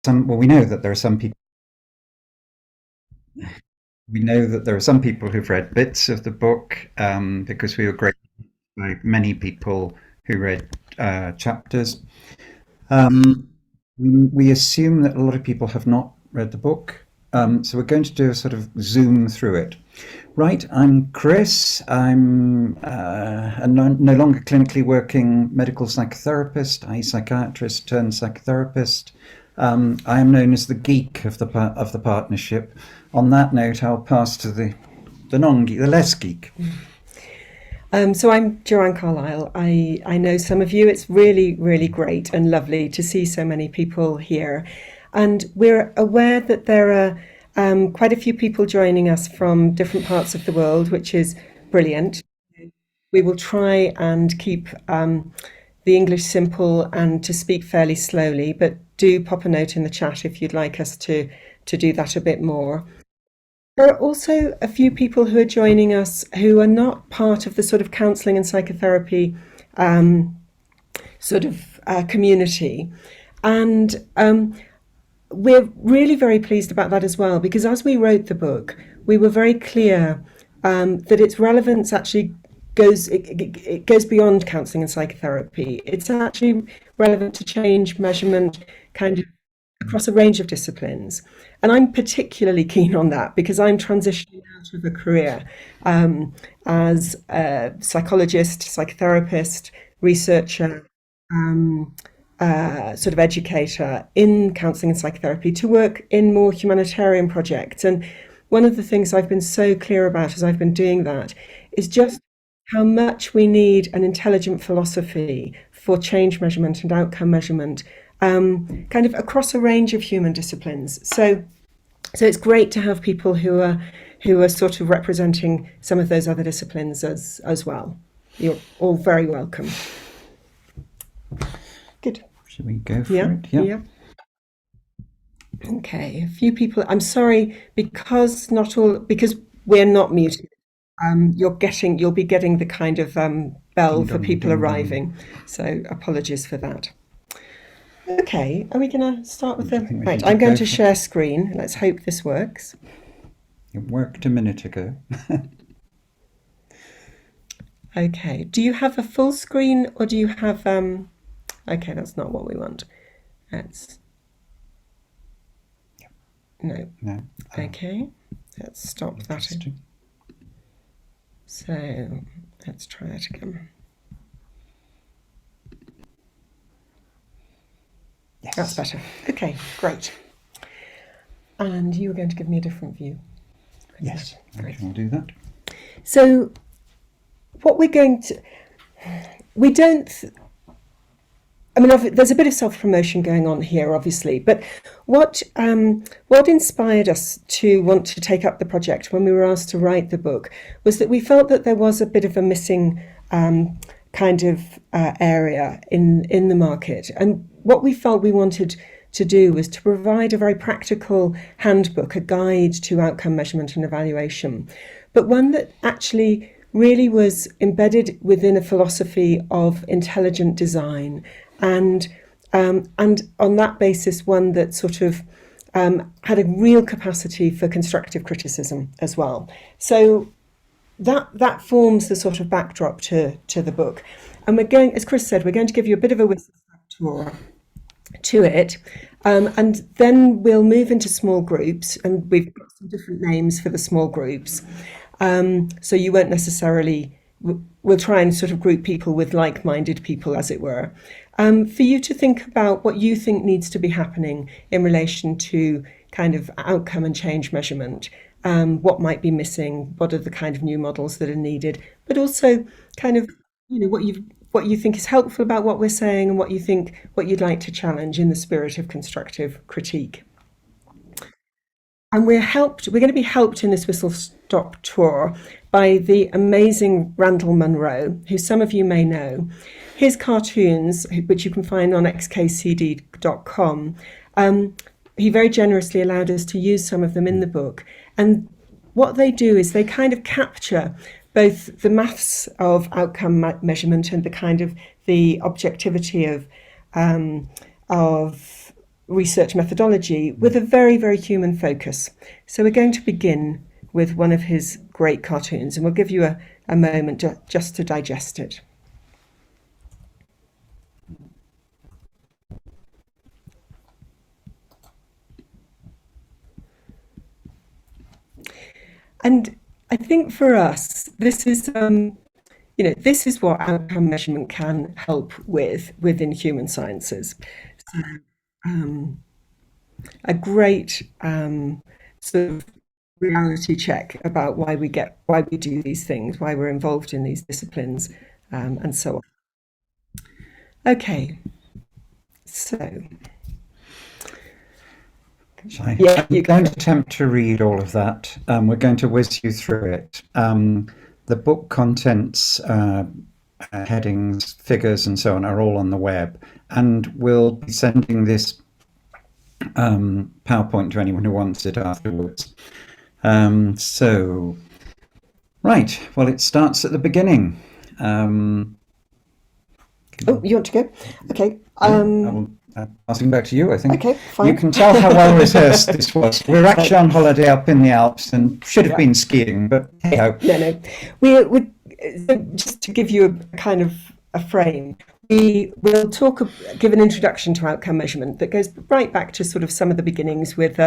we know that there are some people. We know that there are some people who've read bits of the book because we were greeted by many people who read chapters. Um, we assume that a lot of people have not read the book, so we're going to do a sort of zoom through it. Right, I'm Chris. I'm a no longer clinically working medical psychotherapist, a psychiatrist turned psychotherapist. I am known as the geek of the partnership. On that note, I'll pass to the non geek, the less geek. So I'm Joanne Carlisle. I know some of you. It's really, really great and lovely to see so many people here. And we're aware that there are quite a few people joining us from different parts of the world, which is brilliant. We will try and keep the English simple and to speak fairly slowly, but do pop a note in the chat if you'd like us to do that a bit more. There are also a few people who are joining us who are not part of the sort of counselling and psychotherapy community. And we're really very pleased about that as well, because as we wrote the book, we were very clear that its relevance actually it goes beyond counselling and psychotherapy. It's actually relevant to change measurement kind of across a range of disciplines. And I'm particularly keen on that because I'm transitioning out of a career as a psychologist, psychotherapist, researcher, sort of educator in counselling and psychotherapy to work in more humanitarian projects. And one of the things I've been so clear about as I've been doing that is just how much we need an intelligent philosophy for change measurement and outcome measurement, kind of across a range of human disciplines. So it's great to have people who are sort of representing some of those other disciplines as well. You're all very welcome. Good. Should we go for it? Yeah. Okay, a few people. I'm sorry because we're not muted. You'll be getting the kind of bell for people arriving. So apologies for that. Okay, are we going to start with them? Right, I'm going to share screen. Let's hope this works. It worked a minute ago. Okay, do you have a full screen or do you have... Okay, that's not what we want. No. Okay, let's stop that. So let's try it again. Yes. That's better. Okay, great. And you were going to give me a different view. Yes, I will do that. So what we're going to... We don't... I mean, there's a bit of self-promotion going on here, obviously, but what inspired us to want to take up the project when we were asked to write the book was that we felt that there was a bit of a missing kind of area in the market. And what we felt we wanted to do was to provide a very practical handbook, a guide to outcome measurement and evaluation, but one that actually really was embedded within a philosophy of intelligent design. And on that basis, one that sort of had a real capacity for constructive criticism as well. So that forms the sort of backdrop to the book. And we're going, as Chris said, we're going to give you a bit of a whistle-stop tour to it. And then we'll move into small groups, and we've got some different names for the small groups. So you won't necessarily... We'll try and sort of group people with like-minded people, as it were, for you to think about what you think needs to be happening in relation to kind of outcome and change measurement, what might be missing, what are the kind of new models that are needed, but also kind of, you know, what you think is helpful about what we're saying and what you'd like to challenge in the spirit of constructive critique. And we're going to be helped in this whistle-stop tour by the amazing Randall Munroe, who some of you may know. His cartoons, which you can find on xkcd.com, he very generously allowed us to use some of them in the book. And what they do is they kind of capture both the maths of outcome measurement and the kind of the objectivity of research methodology with a very, very human focus. So we're going to begin with one of his great cartoons, and we'll give you a moment just to digest it. And I think for us, this is this is what outcome measurement can help with within human sciences. So, a great sort of reality check about why we do these things, why we're involved in these disciplines, and so on. Okay, so I'm going to attempt to read all of that. We're going to whiz you through it. The book contents, headings, figures, and so on are all on the web, and we'll be sending this PowerPoint to anyone who wants it afterwards. Right, well, it starts at the beginning. You want to go? Okay. Passing back to you, I think. Okay, fine. You can tell how well rehearsed this was. We're actually on holiday up in the Alps and should have been skiing, but hey ho. No. We just to give you a kind of a frame. We will give an introduction to outcome measurement that goes right back to sort of some of the beginnings with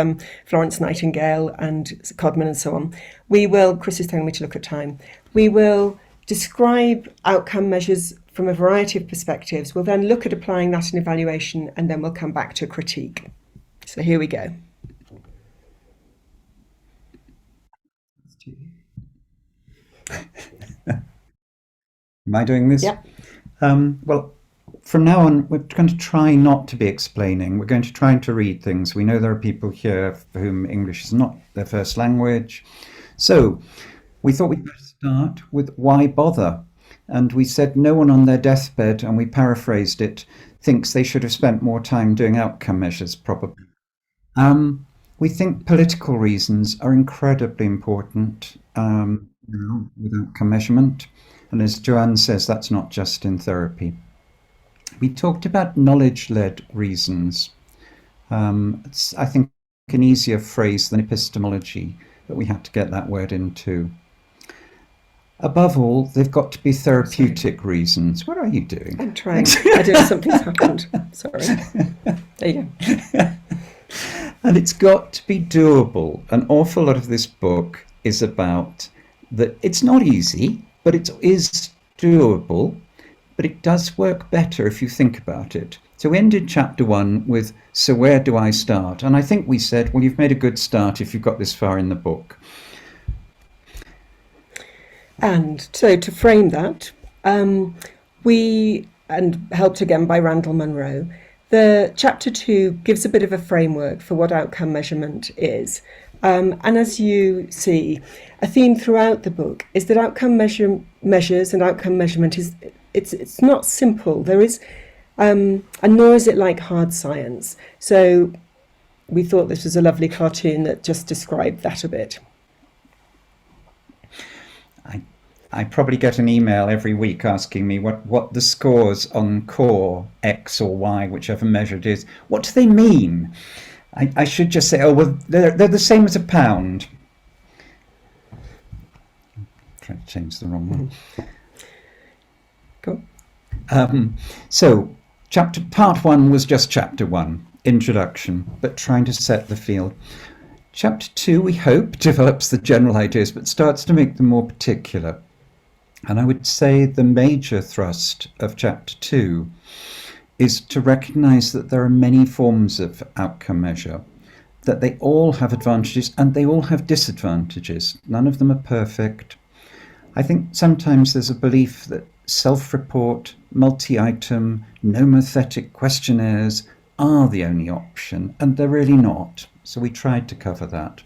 Florence Nightingale and Codman and so on. Chris is telling me to look at time. We will describe outcome measures from a variety of perspectives. We'll then look at applying that in evaluation, and then we'll come back to critique. So here we go. Am I doing this? Yeah. Well, from now on, we're going to try not to be explaining. We're going to try to read things. We know there are people here for whom English is not their first language. So we thought we'd start with why bother? And we said no one on their deathbed, and we paraphrased it, thinks they should have spent more time doing outcome measures, probably. We think political reasons are incredibly important with outcome measurement. And as Joanne says, that's not just in therapy. We talked about knowledge-led reasons. It's, I think, an easier phrase than epistemology, but we had to get that word in too. Above all, they've got to be therapeutic reasons. What are you doing? I'm trying. I don't know, something's happened. Sorry. There you go. And it's got to be doable. An awful lot of this book is about that it's not easy, but it is doable, but it does work better if you think about it. So we ended chapter 1 with, so where do I start? And I think we said, well, you've made a good start if you've got this far in the book. And so to frame that, and helped again by Randall Munroe, the chapter 2 gives a bit of a framework for what outcome measurement is. And as you see, a theme throughout the book is that outcome measures and outcome measurement it's not simple. There is, and nor is it like hard science. So we thought this was a lovely cartoon that just described that a bit. I probably get an email every week asking me what the scores on core X or Y, whichever measure it is. What do they mean? I should just say, oh, well, they're the same as a pound. I'm trying to change the wrong one. Go. So part 1 was just chapter 1, introduction, but trying to set the field. Chapter 2, we hope, develops the general ideas, but starts to make them more particular. And I would say the major thrust of chapter 2 is to recognize that there are many forms of outcome measure, that they all have advantages and they all have disadvantages. None of them are perfect. I think sometimes there's a belief that self-report, multi-item, nomothetic questionnaires are the only option, and they're really not. So we tried to cover that.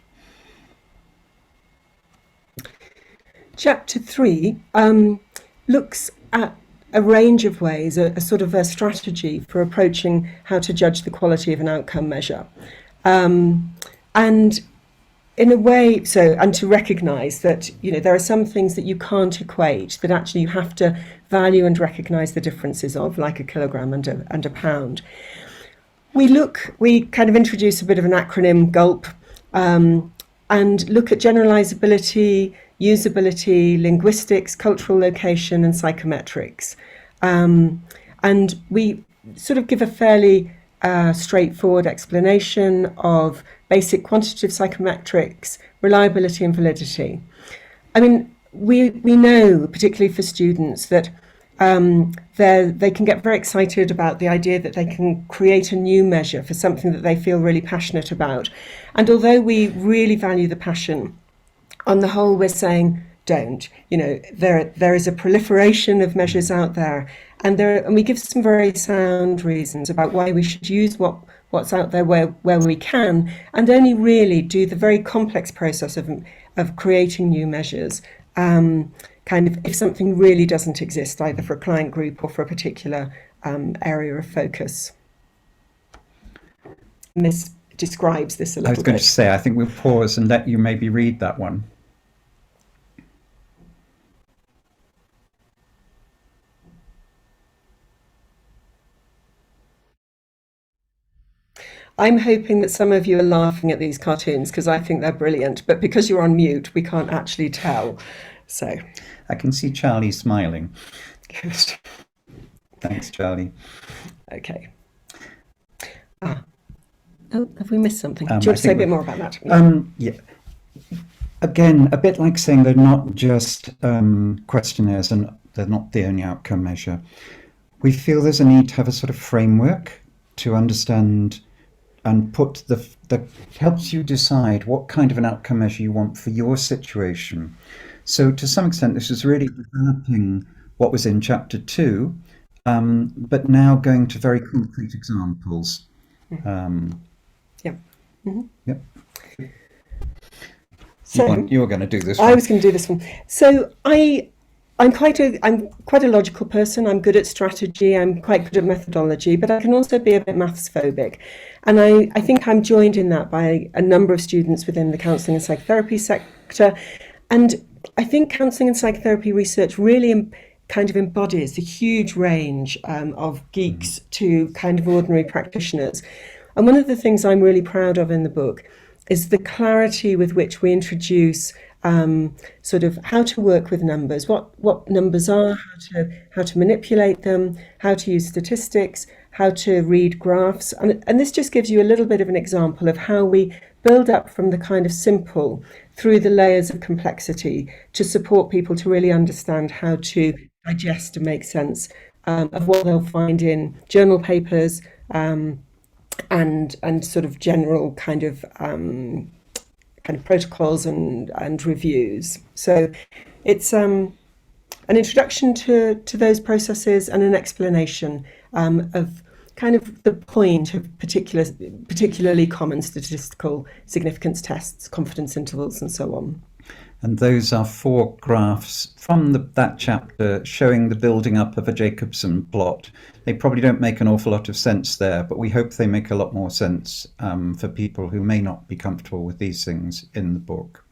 Chapter 3 looks at a range of ways, a sort of a strategy for approaching how to judge the quality of an outcome measure. And in a way, and to recognise that, there are some things that you can't equate, that actually you have to value and recognise the differences of, like a kilogram and a pound. we kind of introduce a bit of an acronym, GULP, and look at generalizability, usability, linguistics, cultural location, and psychometrics. And we sort of give a fairly straightforward explanation of basic quantitative psychometrics, reliability, and validity. I mean, we know, particularly for students, that they can get very excited about the idea that they can create a new measure for something that they feel really passionate about. And although we really value the passion, on the whole, we're saying don't. You know, there is a proliferation of measures out there, and we give some very sound reasons about why we should use what's out there where we can, and only really do the very complex process of creating new measures. Kind of if something really doesn't exist, either for a client group or for a particular area of focus. And this describes this a little bit. I was going to say, I think we'll pause and let you maybe read that one. I'm hoping that some of you are laughing at these cartoons because I think they're brilliant, but because you're on mute, we can't actually tell. So I can see Charlie smiling. good. Thanks, Charlie. Okay. Oh, have we missed something? Do you I want to say a think bit more about that? Yeah. Again, a bit like saying they're not just questionnaires and they're not the only outcome measure. We feel there's a need to have a sort of framework to understand and put that helps you decide what kind of an outcome measure you want for your situation. So to some extent, this is really developing what was in chapter 2, but now going to very concrete examples. Yeah. Yep. So You were going to do this I one. was going to do this one. So I'm quite a logical person. I'm good at strategy. I'm quite good at methodology, but I can also be a bit maths phobic. And I think I'm joined in that by a number of students within the counselling and psychotherapy sector. And I think counselling and psychotherapy research really kind of embodies a huge range of geeks to kind of ordinary practitioners. And one of the things I'm really proud of in the book is the clarity with which we introduce sort of how to work with numbers, what numbers are, how to manipulate them, how to use statistics, how to read graphs. And this just gives you a little bit of an example of how we build up from the kind of simple through the layers of complexity to support people to really understand how to digest and make sense of what they'll find in journal papers and sort of general kind of protocols and reviews. So it's an introduction to those processes and an explanation of kind of the point of particularly common statistical significance tests, confidence intervals, and so on. And those are 4 graphs from that chapter showing the building up of a Jacobson plot. They probably don't make an awful lot of sense there, but we hope they make a lot more sense for people who may not be comfortable with these things in the book.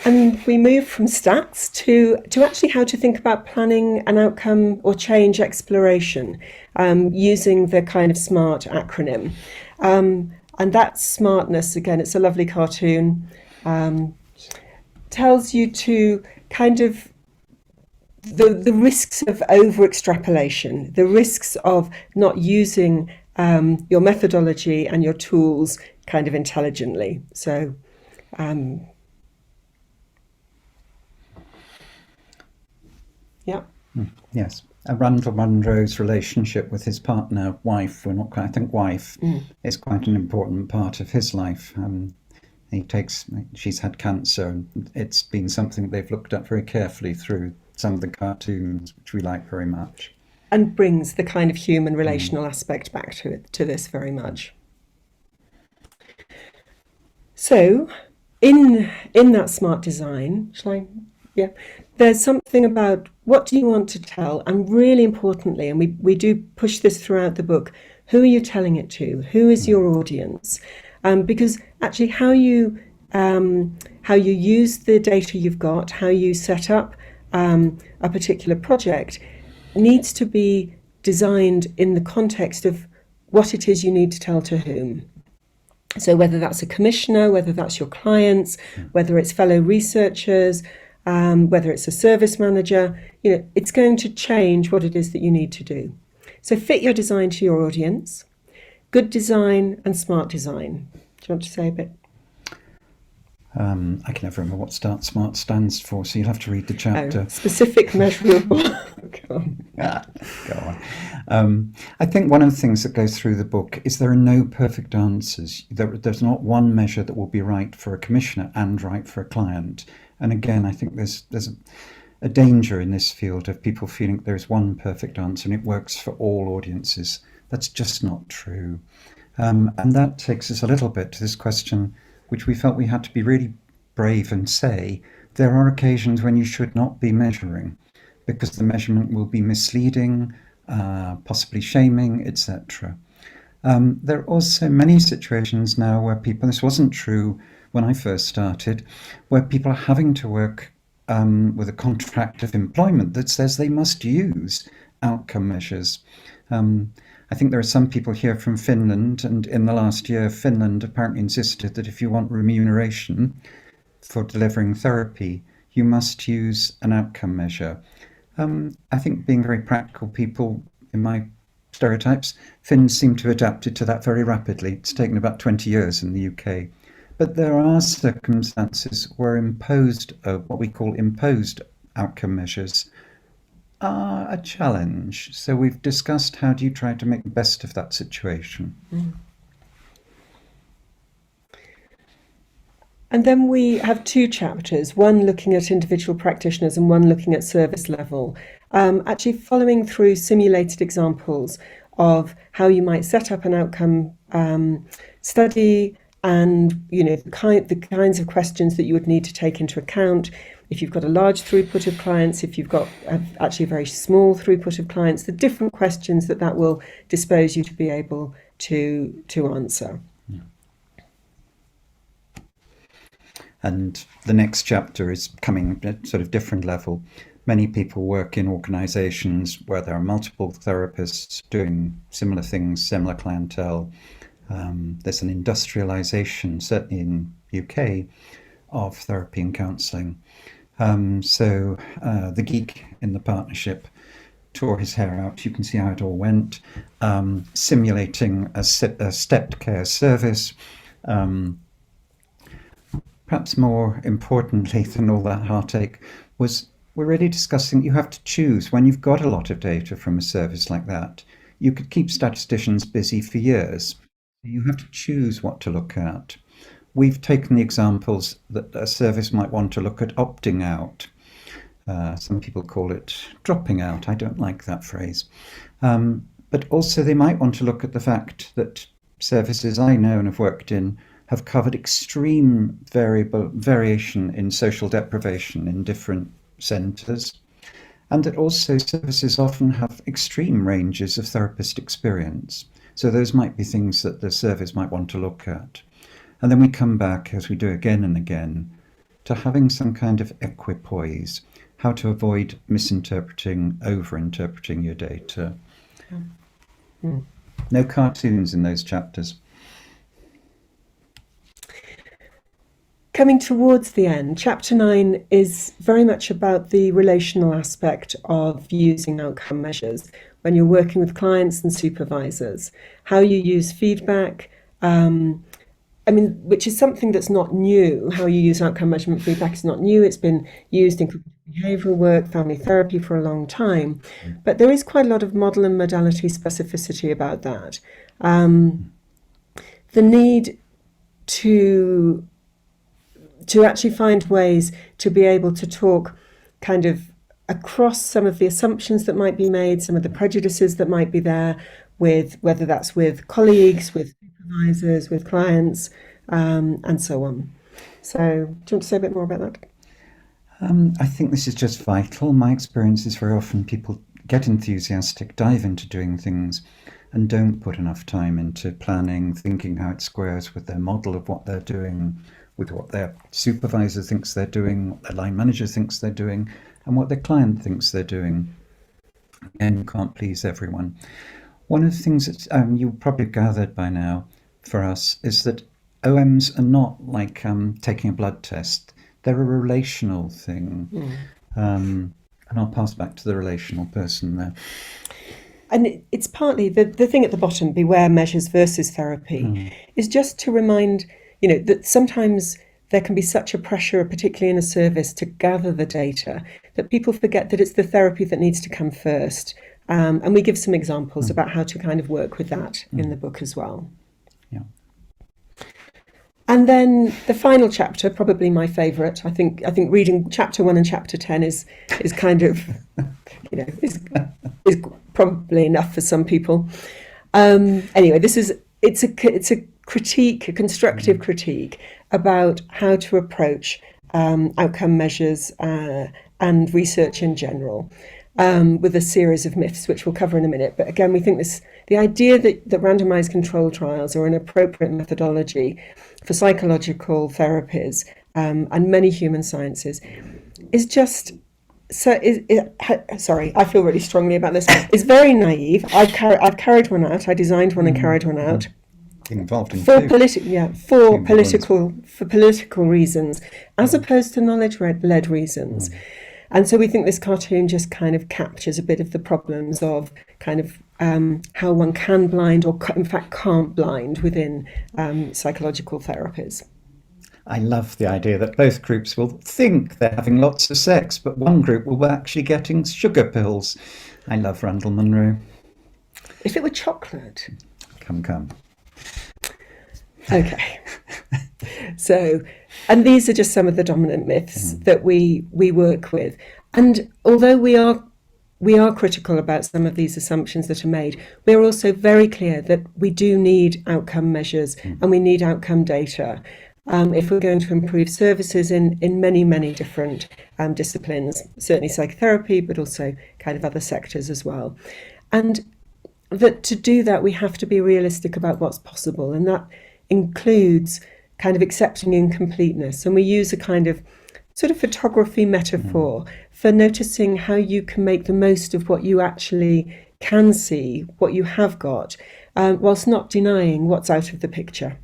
And we move from stats to actually how to think about planning an outcome or change exploration using the kind of SMART acronym. And that smartness, again, it's a lovely cartoon, tells you to kind of the risks of over extrapolation, the risks of not using your methodology and your tools kind of intelligently. So yeah. Yes. Randall Munro's relationship with his partner, wife, I think wife, is quite an important part of his life. She's had cancer, and it's been something they've looked at very carefully through some of the cartoons, which we like very much. And brings the kind of human relational aspect back to this very much. So, in that smart design, yeah, there's something about what do you want to tell, and really importantly, and we do push this throughout the book, who are you telling it to? Who is your audience? Because actually how you use the data you've got, how you set up a particular project needs to be designed in the context of what it is you need to tell to whom. So whether that's a commissioner, whether that's your clients, whether it's fellow researchers, whether it's a service manager, it's going to change what it is that you need to do. So fit your design to your audience, good design and smart design. Do you want to say a bit? I can never remember what SMART stands for, so you'll have to read the chapter. Specific, measurable. Go on. I think one of the things that goes through the book is there are no perfect answers. There's not one measure that will be right for a commissioner and right for a client. And again, I think there's a danger in this field of people feeling there's one perfect answer and it works for all audiences. That's just not true. And that takes us a little bit to this question, which we felt we had to be really brave and say, there are occasions when you should not be measuring because the measurement will be misleading, possibly shaming, etc. There are also many situations now where people, this wasn't true when I first started, where people are having to work with a contract of employment that says they must use outcome measures. I think there are some people here from Finland, and in the last year, Finland apparently insisted that if you want remuneration for delivering therapy, you must use an outcome measure. I think being very practical people, in my stereotypes, Finns seem to have adapted to that very rapidly. It's taken about 20 years in the UK. But there are circumstances where what we call imposed outcome measures are a challenge. So we've discussed how do you try to make the best of that situation. And then we have two chapters, one looking at individual practitioners and one looking at service level, actually following through simulated examples of how you might set up an outcome study and the kinds of questions that you would need to take into account. If you've got a large throughput of clients, if you've got actually a very small throughput of clients, the different questions that will dispose you to be able to answer. And the next chapter is coming at a sort of different level. Many people work in organisations where there are multiple therapists doing similar things, similar clientele. There's an industrialisation, certainly in UK, of therapy and counselling. So the geek in the partnership tore his hair out. You can see how it all went. Simulating a stepped care service. Perhaps more importantly than all that heartache was we're really discussing you have to choose when you've got a lot of data from a service like that. You could keep statisticians busy for years. You have to choose what to look at. We've taken the examples that a service might want to look at opting out. Some people call it dropping out. I don't like that phrase. But also they might want to look at the fact that services I know and have worked in have covered extreme variation in social deprivation in different centres, and that also services often have extreme ranges of therapist experience. So those might be things that the service might want to look at. And then we come back, as we do again and again, to having some kind of equipoise, how to avoid misinterpreting, overinterpreting your data. No cartoons in those chapters. Coming towards the end, chapter 9 is very much about the relational aspect of using outcome measures when you're working with clients and supervisors, how you use feedback, which is something that's not new. How you use outcome measurement feedback is not new. It's been used in behavioural work, family therapy for a long time. But there is quite a lot of model and modality specificity about that. The need to actually find ways to be able to talk kind of across some of the assumptions that might be made, some of the prejudices that might be there, with whether that's with colleagues, with supervisors, with clients, and so on. So do you want to say a bit more about that? I think this is just vital. My experience is very often people get enthusiastic, dive into doing things, and don't put enough time into planning, thinking how it squares with their model of what they're doing, with what their supervisor thinks they're doing, what their line manager thinks they're doing, and what their client thinks they're doing. and you can't please everyone. One of the things that you probably gathered by now for us is that OMs are not like taking a blood test. They're a relational thing. Mm. And I'll pass back to the relational person there. And it's partly the thing at the bottom, beware measures versus therapy, Mm, is just to remind, that sometimes there can be such a pressure, particularly in a service, to gather the data that people forget that it's the therapy that needs to come first. And we give some examples mm, about how to kind of work with that in mm, the book as well. yeah. And then the final chapter, probably my favourite. I think reading chapter 1 and chapter 10 is kind of, is probably enough for some people. Anyway, it's a critique, a constructive Mm, critique about how to approach outcome measures and research in general, with a series of myths, which we'll cover in a minute. But again, we think the idea that randomized controlled trials are an appropriate methodology for psychological therapies, and many human sciences is just so sorry, I feel really strongly about this. It's very naive. I've carried one out. I designed one and mm, carried one mm. out Being involved in for two. political, yeah, Two big ones. for political reasons, as Mm, opposed to knowledge led reasons. mm. And so we think this cartoon just kind of captures a bit of the problems of kind of how one can blind, or in fact can't blind, within psychological therapies. I love the idea that both groups will think they're having lots of sex, but one group will be actually getting sugar pills. I love Randall Munro. If it were chocolate, Come, come. okay. So, and these are just some of the dominant myths Mm, that we work with. And although we are critical about some of these assumptions that are made, we are also very clear that we do need outcome measures mm, and we need outcome data, if we're going to improve services in many, many different disciplines, certainly psychotherapy, but also kind of other sectors as well. And that to do that, we have to be realistic about what's possible. And that includes kind of accepting incompleteness. And we use a kind of sort of photography mm. metaphor for noticing how you can make the most of what you actually can see, what you have got, whilst not denying what's out of the picture.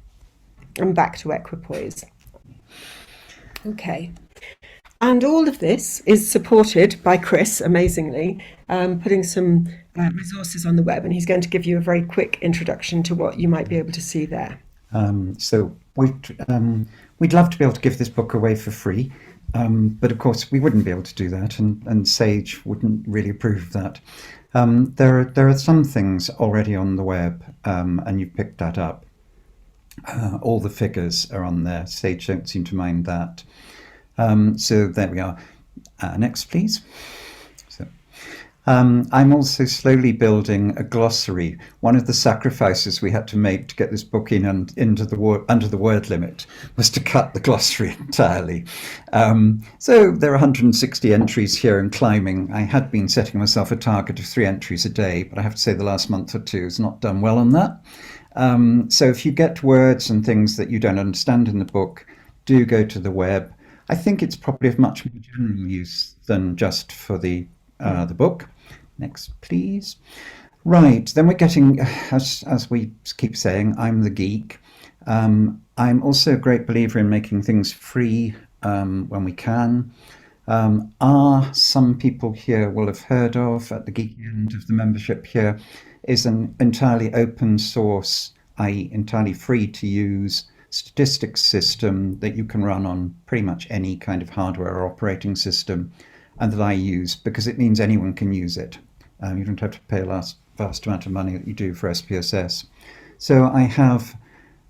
And back to equipoise. Okay. And all of this is supported by Chris, amazingly, putting some resources on the web, and he's going to give you a very quick introduction to what you might be able to see there. So we'd love to be able to give this book away for free, but of course we wouldn't be able to do that, and Sage wouldn't really approve of that. There are some things already on the web, and you've picked that up. All the figures are on there. Sage don't seem to mind that. So there we are. Next, please. So, I'm also slowly building a glossary. One of the sacrifices we had to make to get this book in and into the under the word limit was to cut the glossary entirely. So there are 160 entries here and climbing. I had been setting myself a target of 3 entries a day, but I have to say the last month or two has not done well on that. So if you get words and things that you don't understand in the book, do go to the web. I think it's probably of much more general use than just for the book. Next, please. Right, then we're getting, as we keep saying, I'm the geek. I'm also a great believer in making things free when we can. Some people here will have heard of, at the geeky end of the membership here, is an entirely open source, i.e. entirely free to use statistics system that you can run on pretty much any kind of hardware or operating system, and that I use because it means anyone can use it. You don't have to pay a vast amount of money that you do for SPSS. So I have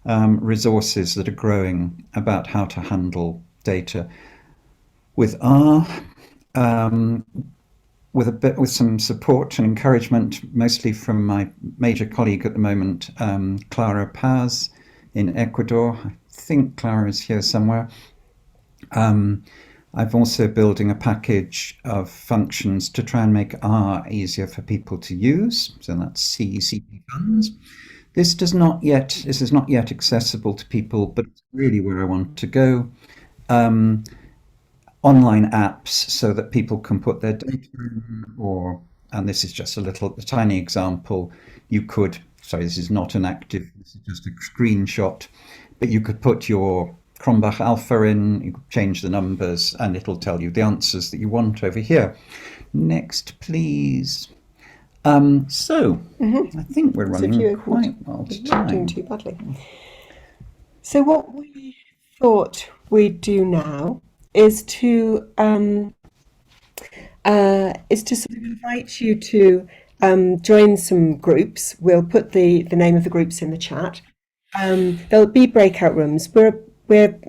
resources that are growing about how to handle data with R, um, with some support and encouragement, mostly from my major colleague at the moment, Clara Paz in Ecuador. I think Clara is here somewhere. Um, I'm also building a package of functions to try and make R easier for people to use. So that's CECP funds. This is not yet accessible to people, but it's really where I want to go. Um, Online apps so that people can put their data in, or and this is just a tiny example. You could, sorry, this is not an active, this is just a screenshot, but you could put your Cronbach alpha in, you could change the numbers, and it'll tell you the answers that you want over here. Next, please. So I think we're running quite well to Not doing time. too badly. So what we thought we'd do now is to sort of invite you to join some groups. We'll put the name of the groups in the chat. There'll be breakout rooms. We're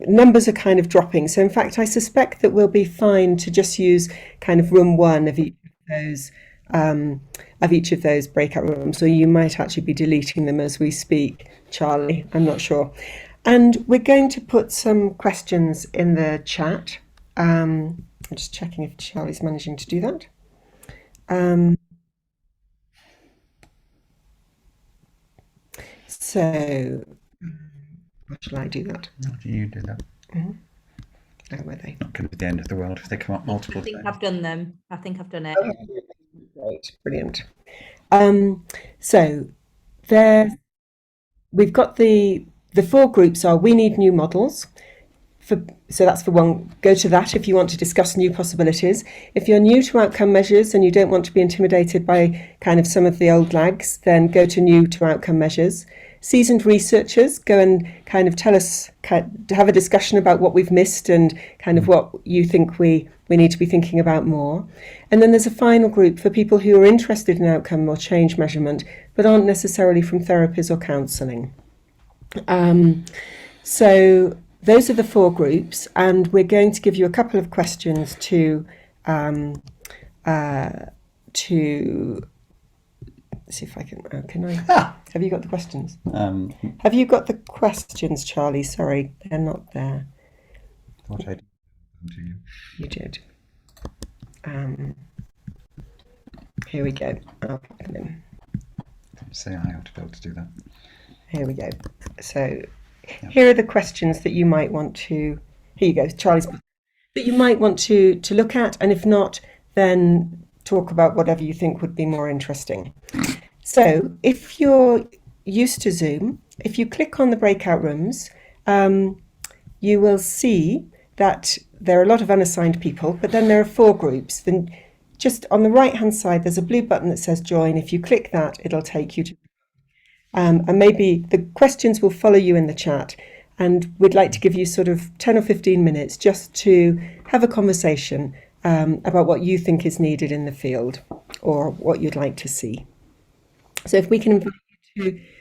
numbers are kind of dropping, so in fact I suspect that we'll be fine to just use kind of room one of each of those breakout rooms, or you might actually be deleting them as we speak, Charlie. I'm not sure. And we're going to put some questions in the chat. I'm just checking if Charlie's managing to do that. So, how shall I do that? How do you do that? Oh, were they? Not going to be the end of the world if they come up multiple I think times. I've done them. I think I've done it. Great, brilliant. So there, we've got the four groups are: we need new models. So that's for one. Go to that if you want to discuss new possibilities. If you're new to outcome measures and you don't want to be intimidated by kind of some of the old lags, then go to new to outcome measures. Seasoned researchers, go and kind of tell us, have a discussion about what we've missed and kind of what you think we need to be thinking about more. And then there's a final group for people who are interested in outcome or change measurement, but aren't necessarily from therapies or counselling. So those are the four groups, and we're going to give you a couple of questions to see if I can I? Have you got the questions? Have you got the questions, Charlie? Sorry, they're not there. What I did to you. You did. Here we go. I'll put them in. Say I ought to be able to do that. Here we go. So here are the questions that you might want to. Here you go, Charlie's. That you might want to look at, and if not, then talk about whatever you think would be more interesting. So if you're used to Zoom, if you click on the breakout rooms, you will see that there are a lot of unassigned people, but then there are four groups. Then just on the right-hand side, there's a blue button that says join. If you click that, it'll take you to, and maybe the questions will follow you in the chat. And we'd like to give you sort of 10 or 15 minutes just to have a conversation about what you think is needed in the field or what you'd like to see. So if we can invite you to